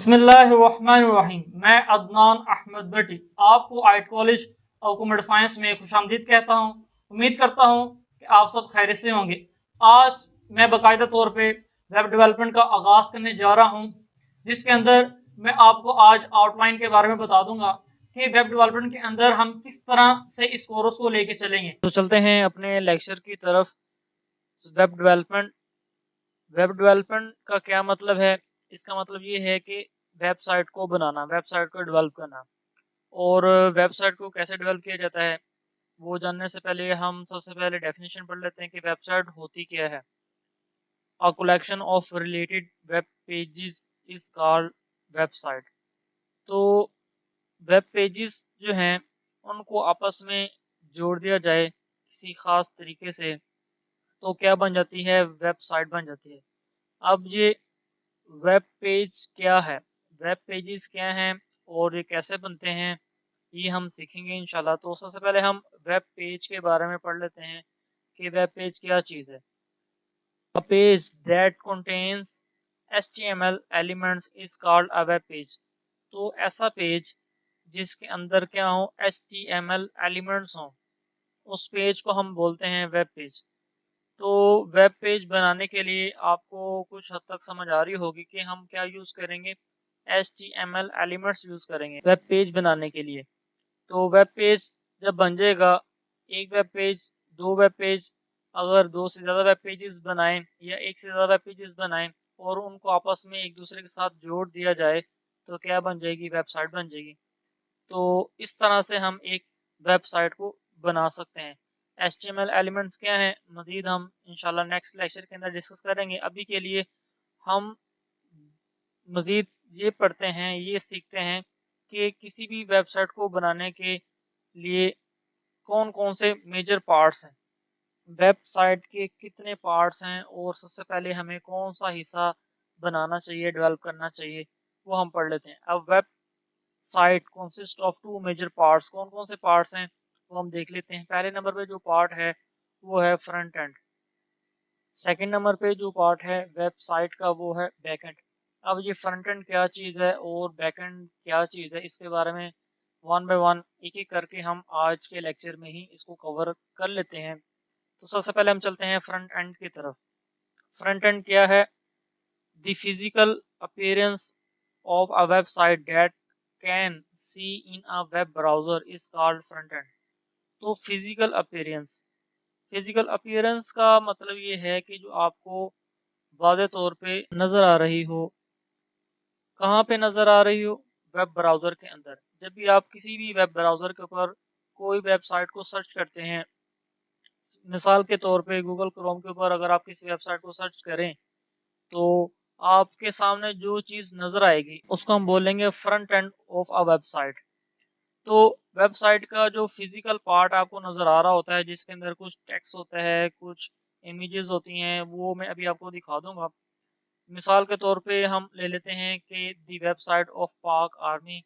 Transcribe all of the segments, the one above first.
बिस्मिल्लाहिर्रहमानिर्रहीम। मैं अदनान अहमद भट्टी आपको आइट कॉलेज और कंप्यूटर साइंस में खुशामदीद कहता हूँ। उम्मीद करता हूँ कि आप सब खैरियत से होंगे। आज मैं बाकायदा तौर पे वेब डेवलपमेंट का आगाज करने जा रहा हूँ, जिसके अंदर मैं आपको आज आउटलाइन के बारे में बता दूंगा कि वेब डेवलपमेंट के अंदर हम किस तरह से इस कोर्स को लेके चलेंगे। तो चलते हैं अपने लेक्चर की तरफ। वेब डेवलपमेंट का क्या मतलब है? इसका मतलब ये है कि वेबसाइट को बनाना, वेबसाइट को डेवलप करना। और वेबसाइट को कैसे डेवलप किया जाता है वो जानने से पहले हम सबसे पहले डेफिनेशन पढ़ लेते हैं कि वेबसाइट होती क्या है। A collection of related web pages is called website. तो वेब पेजेस जो हैं उनको आपस में जोड़ दिया जाए किसी खास तरीके से तो क्या बन जाती है? वेबसाइट बन जाती है। अब ये वेब पेज क्या है, वेब पेजेस क्या हैं और ये कैसे बनते हैं, ये हम सीखेंगे इंशाल्लाह। तो सबसे पहले हम वेब पेज के बारे में पढ़ लेते हैं कि वेब पेज क्या चीज़ है। A page that contains HTML elements is called a web page। तो ऐसा पेज जिसके अंदर क्या हो, HTML एलिमेंट्स हों, उस पेज को हम बोलते हैं वेब पेज। तो वेब पेज बनाने के लिए आपको कुछ हद तक समझ आ रही होगी कि हम क्या यूज़ करेंगे, HTML एलिमेंट्स यूज़ करेंगे वेब पेज बनाने के लिए। तो वेब पेज जब बन जाएगा, एक वेब पेज, दो वेब पेज, अगर दो से ज़्यादा वेब पेजेस बनाएं या एक से ज़्यादा वेब पेजेस बनाएं और उनको आपस में एक दूसरे के साथ जोड़ दिया जाए तो क्या बन जाएगी? वेबसाइट बन जाएगी। तो इस तरह से हम एक वेबसाइट को बना सकते हैं। HTML एलिमेंट्स क्या हैं मजीद हम इंशाल्लाह नेक्स्ट लेक्चर के अंदर डिस्कस करेंगे। अभी के लिए हम मजीद ये पढ़ते हैं, ये सीखते हैं कि किसी भी वेबसाइट को बनाने के लिए कौन कौन से मेजर पार्ट्स हैं, वेबसाइट के कितने पार्ट्स हैं और सबसे पहले हमें कौन सा हिस्सा बनाना चाहिए, डेवलप करना चाहिए, वो हम पढ़ लेते हैं। अब website consist of two major parts, कौन कौन से पार्ट्स हैं वो हम देख लेते हैं। पहले नंबर पे जो पार्ट है वो है फ्रंट एंड। सेकंड नंबर पे जो पार्ट है वेबसाइट का वो है बैक एंड। अब ये फ्रंट एंड क्या चीज़ है और बैक एंड क्या चीज़ है, इसके बारे में वन बाय वन एक एक करके हम आज के लेक्चर में ही इसको कवर कर लेते हैं। तो सबसे पहले हम चलते हैं फ्रंट एंड की तरफ। फ्रंट एंड क्या है? The physical appearance of a website that can see in a web browser is called front end. तो फिजिकल अपीयरेंस का मतलब ये है कि जो आपको वाज़े तौर पे नज़र आ रही हो। कहाँ पे नज़र आ रही हो? वेब ब्राउज़र के अंदर। जब भी आप किसी भी वेब ब्राउज़र के ऊपर कोई वेबसाइट को सर्च करते हैं, मिसाल के तौर पे गूगल क्रोम के ऊपर अगर आप किसी वेबसाइट को सर्च करें तो आपके सामने जो चीज़ नज़र आएगी उसको हम बोलेंगे front end of a website. तो वेबसाइट का जो फिजिकल पार्ट आपको नज़र आ रहा होता है जिसके अंदर कुछ टेक्स्ट होता है, कुछ इमेजेस होती हैं, वो मैं अभी आपको दिखा दूंगा। मिसाल के तौर पे हम ले लेते हैं कि दी वेबसाइट ऑफ पाक आर्मी।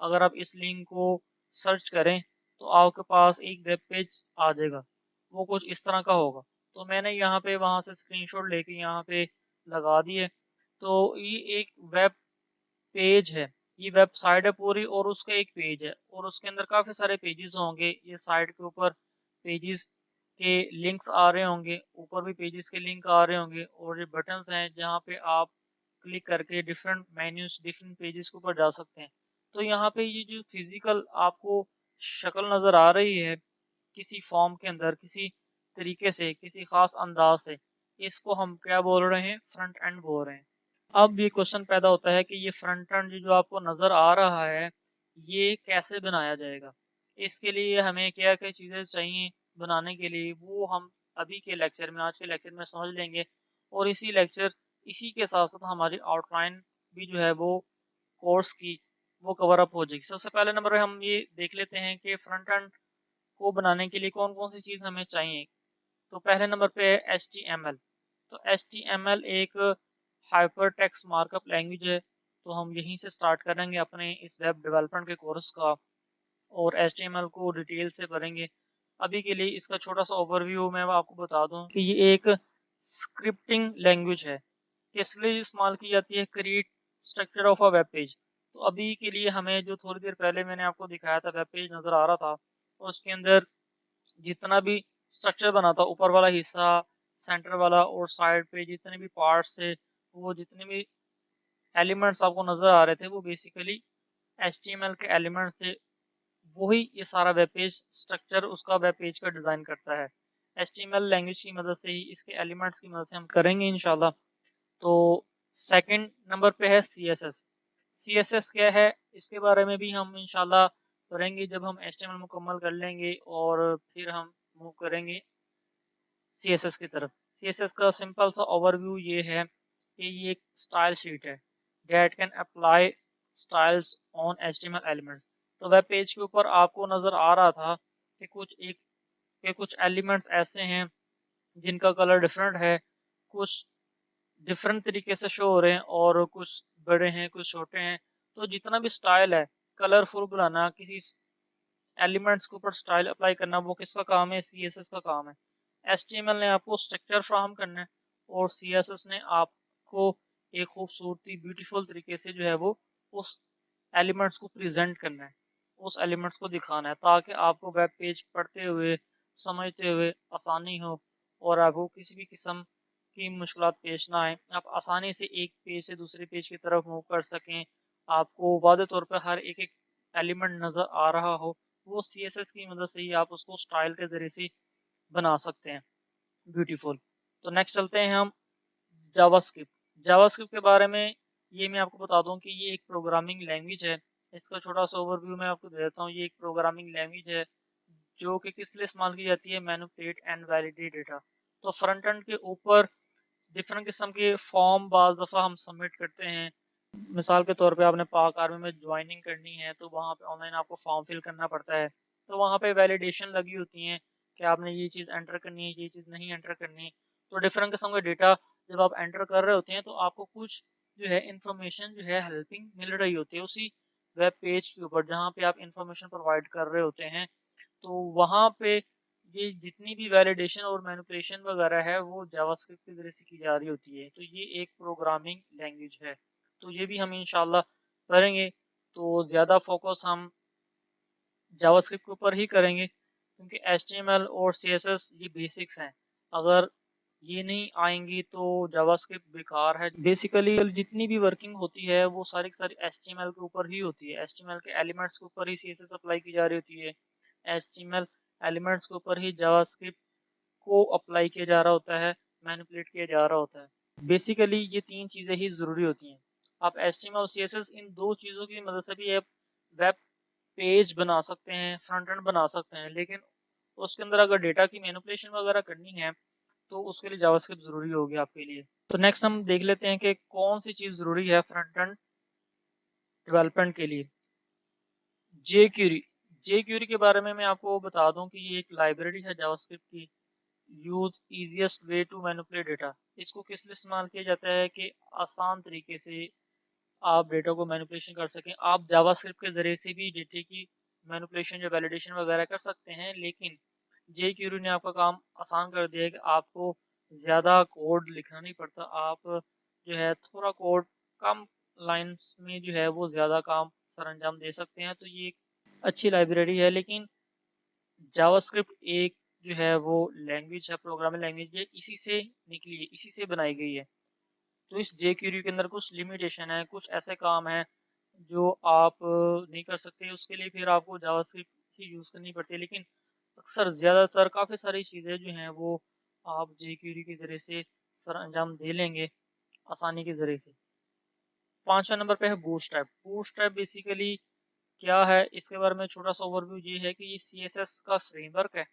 अगर आप इस लिंक को सर्च करें तो आपके पास एक वेब पेज आ जाएगा, वो कुछ इस तरह का होगा। तो मैंने यहाँ पे वहाँ से स्क्रीनशॉट लेके यहाँ पे लगा दिए। तो ये एक वेब पेज है, ये वेबसाइट है पूरी और उसका एक पेज है और उसके अंदर काफ़ी सारे पेजेस होंगे। ये साइट के ऊपर पेजेस के लिंक्स आ रहे होंगे, ऊपर भी पेजेस के लिंक आ रहे होंगे और ये बटन्स हैं जहाँ पे आप क्लिक करके डिफरेंट मेन्यूज, डिफरेंट पेजेस के ऊपर जा सकते हैं। तो यहाँ पे ये जो फिजिकल आपको शक्ल नज़र आ रही है किसी फॉर्म के अंदर, किसी तरीके से, किसी खास अंदाज से, इसको हम क्या बोल रहे हैं? फ्रंट एंड बोल रहे हैं। अब ये क्वेश्चन पैदा होता है कि ये फ्रंट एंड जो आपको नज़र आ रहा है ये कैसे बनाया जाएगा, इसके लिए हमें क्या क्या चीज़ें चाहिए बनाने के लिए, वो हम अभी के लेक्चर में, आज के लेक्चर में समझ लेंगे। और इसी के साथ साथ हमारी आउटलाइन भी जो है वो कोर्स की वो कवर अप हो जाएगी। सबसे पहले नंबर पे हम ये देख लेते हैं कि फ्रंट एंड को बनाने के लिए कौन कौन सी चीज़ हमें चाहिए। तो पहले नंबर पे है HTML। तो HTML एक हाइपर टेक्स्ट मार्कअप लैंग्वेज है। तो हम यहीं से स्टार्ट करेंगे अपने इस वेब डेवलपमेंट के कोर्स का और HTML को डिटेल से पढ़ेंगे। अभी के लिए इसका छोटा सा ओवरव्यू मैं आपको बता दूं कि ये एक स्क्रिप्टिंग लैंग्वेज है। किस लिए इस्तेमाल की जाती है? Create structure of a web page. तो अभी के लिए हमें जो थोड़ी देर पहले मैंने आपको दिखाया था वेब पेज नज़र आ रहा था, और उसके अंदर जितना भी स्ट्रक्चर बना था, ऊपर वाला हिस्सा, सेंटर वाला और साइड पे जितने भी पार्ट्स थे, वो जितने भी एलिमेंट्स आपको नज़र आ रहे थे, वो बेसिकली HTML के एलिमेंट्स थे। वही ये सारा वेब पेज स्ट्रक्चर उसका वेब पेज का डिज़ाइन करता है। HTML लैंग्वेज की मदद से ही, इसके एलिमेंट्स की मदद से हम करेंगे इंशाल्लाह। तो सेकंड नंबर पे है CSS। CSS क्या है, इसके बारे में भी हम इंशाल्लाह करेंगे जब हम HTML मुकम्मल कर लेंगे, और फिर हम मूव करेंगे CSS की तरफ। CSS का सिंपल सा ओवरव्यू ये है कि ये एक स्टाइल शीट है that can apply styles on HTML elements। तो वेब पेज के ऊपर आपको नजर आ रहा था कि कुछ एलिमेंट्स ऐसे हैं जिनका कलर डिफरेंट है, कुछ डिफरेंट तरीके से शो हो रहे हैं, और कुछ बड़े हैं कुछ छोटे हैं। तो जितना भी स्टाइल है, कलरफुल बनाना, किसी एलिमेंट्स के ऊपर स्टाइल अप्लाई करना, वो किसका काम है? CSS का काम है। HTML ने आपको स्ट्रक्चर फ्राहम करना है, और CSS ने आपको एक खूबसूरती ब्यूटीफुल तरीके से जो है वो उस एलिमेंट्स को प्रेजेंट करना है, उस एलिमेंट्स को दिखाना है, ताकि आपको वेब पेज पढ़ते हुए, समझते हुए आसानी हो, और आपको किसी भी किस्म की मुश्किलात पेश ना आए। आप आसानी से एक पेज से दूसरे पेज की तरफ मूव कर सकें, आपको वादे तौर पर हर एक एक एलिमेंट नज़र आ रहा हो, वो CSS की मदद से ही आप उसको स्टाइल के ज़रिए से बना सकते हैं ब्यूटीफुल। तो नेक्स्ट चलते हैं हम जावास्क्रिप्ट। जावास्क्रिप्ट के बारे में ये मैं आपको बता दूं कि ये एक प्रोग्रामिंग लैंग्वेज है। इसका छोटा सा ओवरव्यू मैं आपको दे देता हूँ। ये एक प्रोग्रामिंग लैंग्वेज है जो कि किस लिए इस्तेमाल की जाती है? Manipulate and validate data. तो फ्रंट एंड के ऊपर डिफरेंट किस्म के फॉर्म बाज़ दफ़ा हम सबमिट करते हैं। मिसाल के तौर पे आपने पाक आर्मी में ज्वाइनिंग करनी है, तो वहाँ पे ऑनलाइन आपको फॉर्म फिल करना पड़ता है। तो वहाँ पे वैलिडेशन लगी होती है कि आपने ये चीज़ एंटर करनी है, ये चीज़ नहीं एंटर करनी। तो डिफरेंट किस्म का डेटा जब आप एंटर कर रहे होते हैं, तो आपको कुछ जो है इंफॉर्मेशन जो है हेल्पिंग मिल रही होती है उसी वेब पेज के ऊपर जहाँ पे आप इंफॉर्मेशन प्रोवाइड कर रहे होते हैं। तो वहाँ पे ये जितनी भी वैलिडेशन और मैनिपुलेशन वगैरह है, वो जावास्क्रिप्ट के जरिए से की जा रही होती है। तो ये एक प्रोग्रामिंग लैंग्वेज है। तो ये भी हम इंशाल्लाह करेंगे। तो ज़्यादा फोकस हम जावास्क्रिप्ट के ऊपर ही करेंगे, क्योंकि HTML और CSS ये बेसिक्स हैं। अगर ये नहीं आएंगी तो जावास्क्रिप्ट बेकार है। बेसिकली जितनी भी वर्किंग होती है वो सारी की सारी HTML के ऊपर ही होती है। HTML के एलिमेंट्स के ऊपर ही CSS अप्लाई की जा रही होती है। HTML एलिमेंट्स के ऊपर ही जावास्क्रिप्ट को अप्लाई किया जा रहा होता है, मैनिपुलेट किया जा रहा होता है। बेसिकली ये तीन चीज़ें ही ज़रूरी होती हैं। आप HTML और CSS इन दो चीज़ों की मदद से भी आप वेब पेज बना सकते हैं, फ्रंट एंड बना सकते हैं, लेकिन उसके अंदर अगर डेटा की मैनिपुलेशन वगैरह करनी है, तो उसके लिए जावास्क्रिप्ट ज़रूरी होगी आपके लिए। तो नेक्स्ट हम देख लेते हैं कि कौन सी चीज़ ज़रूरी है फ्रंट एंड डेवलपमेंट के लिए। जेक्यूरी। जेक्यूरी के बारे में मैं आपको बता दूं कि ये एक लाइब्रेरी है जावास्क्रिप्ट की। Use easiest way to manipulate data. इसको किस लिए इस्तेमाल किया जाता है? कि आसान तरीके से आप डेटा को मैनिपुलेशन कर सकें। आप जावास्क्रिप्ट के जरिए से भी डेटे की मैनिपुलेशन या वैलिडेशन वगैरह कर सकते हैं, लेकिन जेक्यूरी ने आपका काम आसान कर दिया है कि आपको ज़्यादा कोड लिखना नहीं पड़ता। आप जो है थोड़ा कोड कम लाइंस में जो है वो ज़्यादा काम सर अंजाम दे सकते हैं। तो ये एक अच्छी लाइब्रेरी है। लेकिन जावास्क्रिप्ट एक जो है वो लैंग्वेज है, प्रोग्रामिंग लैंग्वेज है, इसी से निकली है, इसी से बनाई गई है। तो इस जेक्यूरी के अंदर कुछ लिमिटेशन है, कुछ ऐसे काम है जो आप नहीं कर सकते, उसके लिए फिर आपको जावास्क्रिप्ट ही यूज़ करनी पड़ती है। लेकिन अक्सर ज़्यादातर काफ़ी सारी चीज़ें जो हैं वो आप जेक्यूरी के ज़रिए से सर अंजाम दे लेंगे आसानी के ज़रिए से। पांचवा नंबर पे है बूटस्ट्रैप। बूटस्ट्रैप बेसिकली क्या है, इसके बारे में छोटा सा ओवरव्यू ये है कि ये CSS का फ्रेमवर्क है।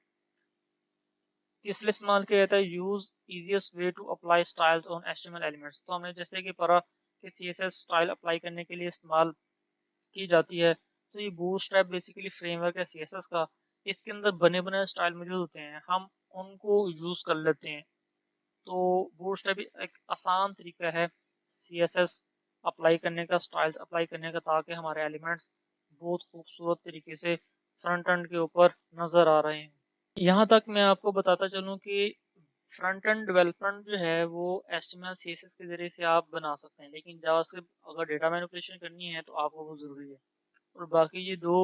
किस लिए इस्तेमाल किया जाता है? Use easiest way to apply styles on HTML elements. तो हमने जैसे कि पढ़ा कि CSS स्टाइल अप्लाई करने के लिए इस्तेमाल की जाती है। तो ये बूटस्ट्रैप बेसिकली फ्रेमवर्क है CSS का। इसके अंदर बने बनाए स्टाइल मौजूद होते हैं, हम उनको यूज कर लेते हैं। तो बूटस्ट्रैप एक आसान तरीका है CSS अप्लाई करने का, स्टाइल्स अप्लाई करने का, ताकि हमारे एलिमेंट्स बहुत खूबसूरत तरीके से फ्रंट एंड के ऊपर नज़र आ रहे हैं। यहाँ तक मैं आपको बताता चलूँ कि फ्रंट एंड डेवलपमेंट जो है वो HTML CSS के जरिए से आप बना सकते हैं, लेकिन जावास्क्रिप्ट अगर डेटा मैनिपुलेशन करनी है तो आपको वो ज़रूरी है। और बाकी ये दो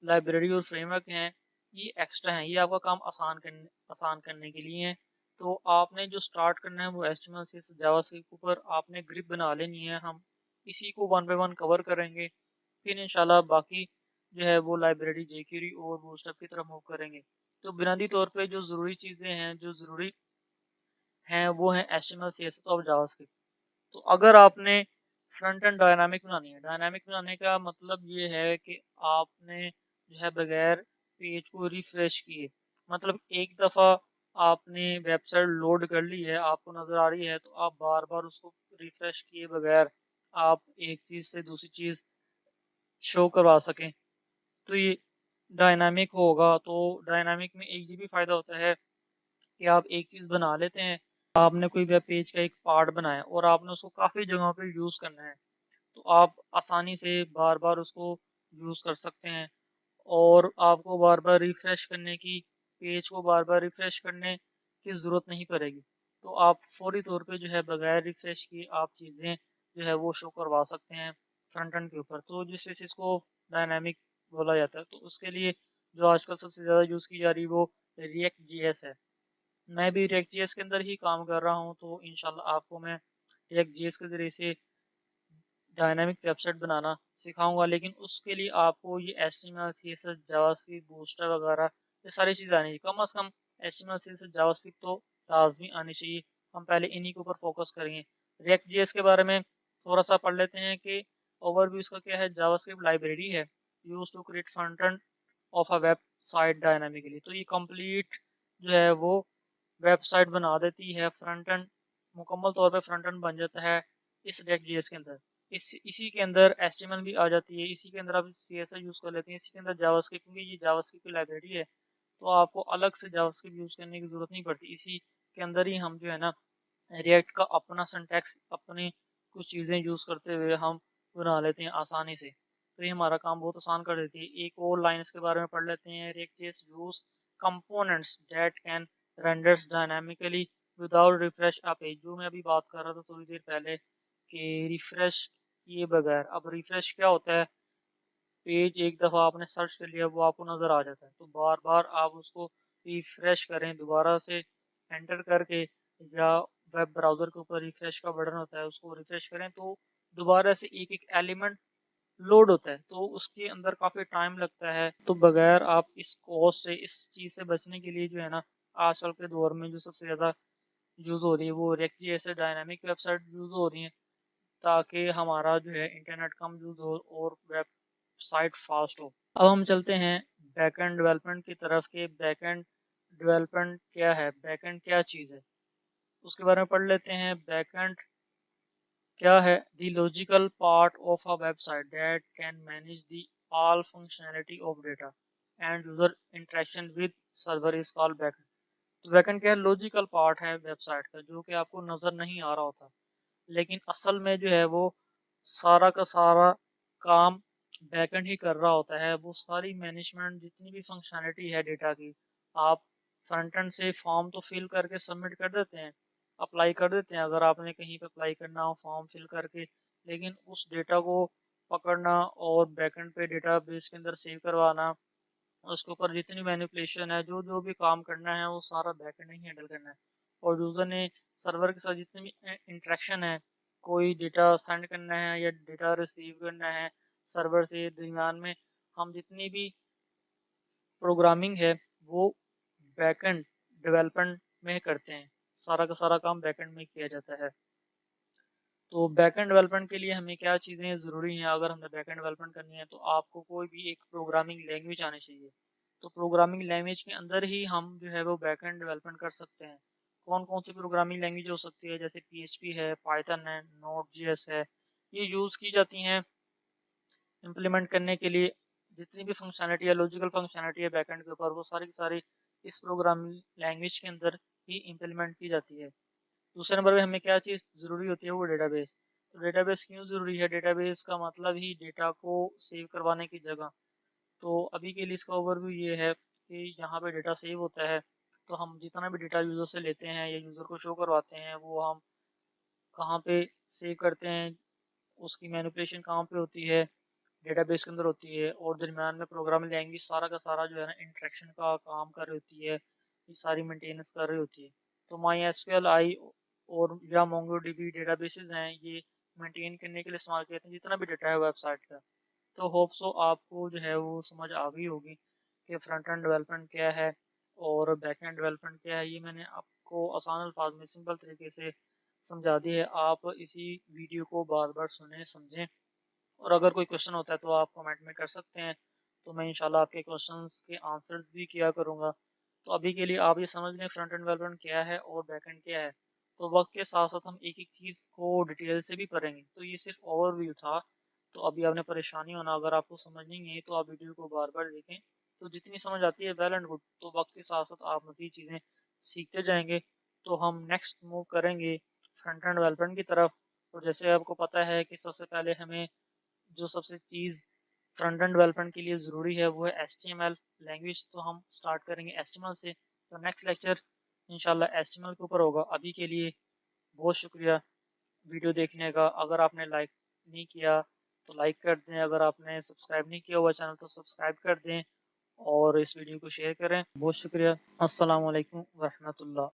लाइब्रेरी और फ्रेमवर्क हैं, ये एक्स्ट्रा हैं, ये आपका काम आसान करने के लिए हैं। तो आपने जो स्टार्ट करना है वो HTML CSS जावास्क्रिप्ट के ऊपर आपने ग्रिप बना लेनी है। हम इसी को वन बाय वन कवर करेंगे, फिर इंशाल्लाह बाकी जो है वो लाइब्रेरी jQuery और बूटस्ट्रैप की तरफ मूव करेंगे। तो बुनियादी तौर पे जो ज़रूरी चीज़ें हैं, जो ज़रूरी हैं वो हैं HTML CSS और जावास्क्रिप्ट। तो अगर आपने फ्रंट एंड डायनामिक बनानी है, डायनामिक बनाने का मतलब ये है कि आपने जो है बगैर पेज को रिफ्रेश किए, मतलब एक दफ़ा आपने वेबसाइट लोड कर ली है, आपको नज़र आ रही है, तो आप बार बार उसको रिफ्रेश किए बगैर आप एक चीज़ से दूसरी चीज़ शो करवा सकें, तो ये डायनामिक होगा। तो डायनामिक में एक ये भी फ़ायदा होता है कि आप एक चीज़ बना लेते हैं, आपने कोई वेब पेज का एक पार्ट बनाया और आपने उसको काफ़ी जगहों पे यूज़ करना है, तो आप आसानी से बार बार उसको यूज़ कर सकते हैं और आपको बार बार रिफ्रेश करने की, पेज को बार बार रिफ्रेश करने की ज़रूरत नहीं पड़ेगी। तो आप फौरी तौर पे जो है बगैर रिफ्रेश किए आप चीज़ें जो है वो शो करवा सकते हैं फ्रंट एंड के ऊपर। तो जिस वजह से इसको डायनामिक बोला जाता है। तो उसके लिए जो आजकल सबसे ज़्यादा यूज़ की जा रही है वो रिएक्ट JS है। मैं भी रिएक्ट जेएस के अंदर ही काम कर रहा हूँ, तो इंशाल्लाह आपको मैं रिएक्ट जेएस के ज़रिए से डायनामिक वेबसाइट बनाना सिखाऊंगा। लेकिन उसके लिए आपको ये HTML CSS जावास्क्रिप्ट बूस्टर वगैरह ये सारी चीज़ें आनी चाहिए। कम से कम HTML CSS जावास्क्रिप्ट तो लाजमी आनी चाहिए। हम पहले इन्हीं के ऊपर फोकस करेंगे। रिएक्ट जेएस के बारे में थोड़ा सा पढ़ लेते हैं कि ओवरव्यू इसका क्या है। जावास्क्रिप्ट लाइब्रेरी है use to create front end of a website dynamically. तो ये कंप्लीट जो है वो वेबसाइट बना देती है, फ्रंट एंड मुकम्मल तौर पे फ्रंट एंड बन जाता है इस रिएक्ट जेएस के अंदर। इसी के अंदर HTML भी आ जाती है, इसी के अंदर आप CSS यूज़ कर लेते हैं, इसी के अंदर जावास्क्रिप्ट, क्योंकि ये जावास्क्रिप्ट की लाइब्रेरी है तो आपको अलग से जावास्क्रिप्ट यूज़ करने की ज़रूरत नहीं पड़ती। इसी के अंदर ही हम जो है ना रिएक्ट का अपना सिंटैक्स, अपनी कुछ चीज़ें यूज़ करते हुए हम बना लेते हैं आसानी से। तो ये हमारा काम बहुत आसान कर देती है। एक और लाइन इसके बारे में पढ़ लेते हैं। React JS use components that can renders dynamically without refresh a page. जो मैं अभी बात कर रहा था थोड़ी देर पहले कि रिफ्रेश किए बगैर। अब रिफ्रेश क्या होता है, पेज एक दफ़ा आपने सर्च कर लिया वो आपको नज़र आ जाता है, तो बार बार आप उसको रिफ्रेश करें दोबारा से एंटर करके, या वेब ब्राउज़र के ऊपर रिफ्रेश का बटन होता है उसको रिफ्रेश करें तो दोबारा से एक एक एलिमेंट लोड होता है, तो उसके अंदर काफ़ी टाइम लगता है। तो बगैर आप इस कॉस्ट से, इस चीज़ से बचने के लिए जो है ना आजकल के दौर में जो सबसे ज़्यादा यूज़ हो रही है वो रिएक्ट जैसे डायनामिक वेबसाइट यूज़ हो रही है, ताकि हमारा जो है इंटरनेट कम यूज़ हो और वेबसाइट फास्ट हो। अब हम चलते हैं बैकएंड डेवलपमेंट की तरफ के बैकएंड डेवलपमेंट क्या है, बैकएंड क्या चीज़ है, उसके बारे में पढ़ लेते हैं। बैकएंड क्या है? The logical part of a website that can manage the all functionality of data and user interaction with server is called backend. तो बैकएंड क्या है? लॉजिकल पार्ट है वेबसाइट का, जो कि आपको नजर नहीं आ रहा होता, लेकिन असल में जो है वो सारा का सारा काम बैकएंड ही कर रहा होता है। वो सारी मैनेजमेंट जितनी भी फंक्शनैलिटी है डेटा की, आप फ्रंट एंड से फॉर्म तो फिल करके सबमिट कर देते हैं, अप्लाई कर देते हैं अगर आपने कहीं पे अप्लाई करना हो फॉर्म फिल करके, लेकिन उस डेटा को पकड़ना और बैकएंड पे डेटा बेस के अंदर सेव करवाना, उसके ऊपर जितनी मैनिपुलेशन है, जो जो भी काम करना है वो सारा बैकएंड ही हैंडल करना है। और यूजर ने सर्वर के साथ जितनी भी इंटरेक्शन है, कोई डेटा सेंड करना है या डेटा रिसीव करना है सर्वर से दरमियान में, हम जितनी भी प्रोग्रामिंग है वो बैकएंड डेवलपमेंट में करते हैं। सारा का सारा काम बैकएंड में किया जाता है। तो बैकएंड डेवलपमेंट के लिए हमें क्या चीज़ें ज़रूरी हैं? अगर हमें बैकएंड डेवलपमेंट करनी है तो आपको कोई भी एक प्रोग्रामिंग लैंग्वेज आनी चाहिए। तो प्रोग्रामिंग लैंग्वेज के अंदर ही हम जो है वो बैकएंड डेवलपमेंट कर सकते हैं। कौन कौन सी प्रोग्रामिंग लैंग्वेज हो सकती है? जैसे PHP है, पाइथन है, Node.js है। ये यूज़ की जाती हैं इम्प्लीमेंट करने के लिए जितनी भी फंक्शनैलिटी है, लॉजिकल फंक्शनैलिटी है बैकएंड के ऊपर, वो सारी की सारी इस प्रोग्रामिंग लैंग्वेज के अंदर ही इम्प्लीमेंट की जाती है। दूसरे नंबर पे हमें क्या चीज़ ज़रूरी होती है? वो डेटाबेस। तो डेटाबेस क्यों ज़रूरी है? डेटाबेस का मतलब ही डेटा को सेव करवाने की जगह। तो अभी के लिए इसका ओवरव्यू ये है कि यहाँ पे डेटा सेव होता है तो हम जितना भी डेटा यूज़र से लेते हैं या यूज़र को शो करवाते हैं वो हम कहाँ पे सेव करते हैं, उसकी मैनिपुलेशन कहाँ पे होती है, डेटाबेस के अंदर होती है, और दरमियान में प्रोग्रामिंग लैंग्वेज सारा का सारा जो है ना इंटरेक्शन का काम कर रही होती है, ये सारी मेंटेनेंस कर रही होती है। तो माई एसक्यूएल आई और या मोंगोडीबी डेटाबेसेस हैं, ये मेंटेन करने के लिए इस्तेमाल किए थे जितना भी डेटा है वेबसाइट का। तो होप सो आपको जो है वो समझ आ गई होगी कि फ्रंट एंड डेवलपमेंट क्या है और बैक एंड डेवलपमेंट क्या है। ये मैंने आपको आसान अल्फाज में सिंपल तरीके से समझा दी है। आप इसी वीडियो को बार बार सुने समझें, और अगर कोई क्वेश्चन होता है तो आप कमेंट में कर सकते हैं, तो मैं इंशाल्लाह आपके क्वेश्चंस के आंसर भी किया करूँगा। तो अभी के लिए आप ये समझ लें फ्रंट एंड डेवलपमेंट क्या है और बैक एंड क्या है। तो वक्त के साथ साथ हम एक एक चीज़ को डिटेल से भी करेंगे। तो ये सिर्फ ओवरव्यू था, तो अभी आपने परेशानी होना अगर आपको समझ नहीं है तो आप वीडियो को बार बार देखें। तो जितनी समझ आती है वेल एंड गुड, तो वक्त के साथ साथ आप मज़ीद चीज़ें सीखते जाएंगे। तो हम नेक्स्ट मूव करेंगे फ्रंट एंड डेवलपमेंट की तरफ। और जैसे आपको पता है कि सबसे पहले हमें जो सबसे चीज़ फ्रंट एंड डेवलपमेंट के लिए ज़रूरी है वो है HTML लैंग्वेज। तो हम स्टार्ट करेंगे HTML से। तो नेक्स्ट लेक्चर इंशाल्लाह HTML के ऊपर होगा। अभी के लिए बहुत शुक्रिया वीडियो देखने का। अगर आपने लाइक नहीं किया तो लाइक कर दें, अगर आपने सब्सक्राइब नहीं किया हुआ चैनल तो सब्सक्राइब कर दें, और इस वीडियो को शेयर करें। बहुत शुक्रिया। अस्सलाम वालेकुम वरहमतुल्लाह।